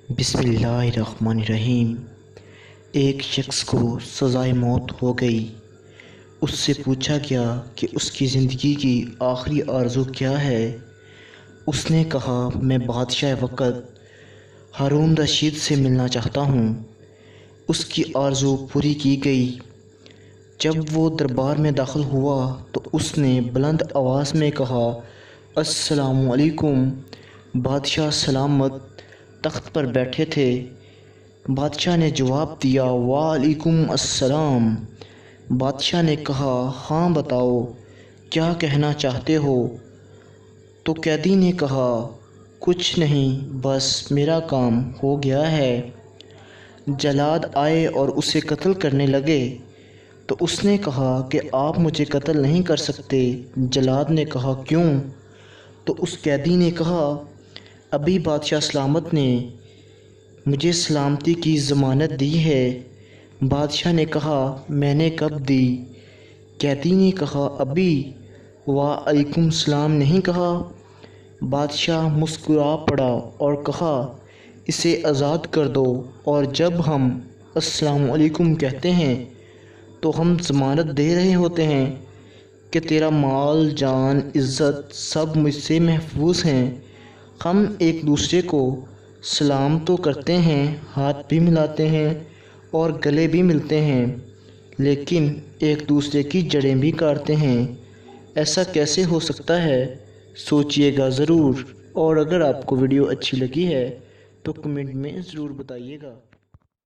بسم اللہ الرحمن الرحیم۔ ایک شخص کو سزائے موت ہو گئی۔ اس سے پوچھا گیا کہ اس کی زندگی کی آخری آرزو کیا ہے۔ اس نے کہا، میں بادشاہ وقت ہارون رشید سے ملنا چاہتا ہوں۔ اس کی آرزو پوری کی گئی۔ جب وہ دربار میں داخل ہوا تو اس نے بلند آواز میں کہا، السلام علیکم۔ بادشاہ سلامت تخت پر بیٹھے تھے۔ بادشاہ نے جواب دیا، وعلیکم السلام۔ بادشاہ نے کہا، ہاں بتاؤ کیا کہنا چاہتے ہو؟ تو قیدی نے کہا، کچھ نہیں، بس میرا کام ہو گیا ہے۔ جلاد آئے اور اسے قتل کرنے لگے تو اس نے کہا کہ آپ مجھے قتل نہیں کر سکتے۔ جلاد نے کہا، کیوں؟ تو اس قیدی نے کہا، ابھی بادشاہ سلامت نے مجھے سلامتی کی ضمانت دی ہے۔ بادشاہ نے کہا، میں نے کب دی؟ قیدی نے کہا، ابھی وعلیکم السلام نہیں کہا؟ بادشاہ مسکرا پڑا اور کہا، اسے آزاد کر دو، اور جب ہم السلام علیکم کہتے ہیں تو ہم ضمانت دے رہے ہوتے ہیں کہ تیرا مال، جان، عزت سب مجھ سے محفوظ ہیں۔ ہم ایک دوسرے کو سلام تو کرتے ہیں، ہاتھ بھی ملاتے ہیں اور گلے بھی ملتے ہیں، لیکن ایک دوسرے کی جڑیں بھی کاٹتے ہیں۔ ایسا کیسے ہو سکتا ہے؟ سوچئے گا ضرور، اور اگر آپ کو ویڈیو اچھی لگی ہے تو کمنٹ میں ضرور بتائیے گا۔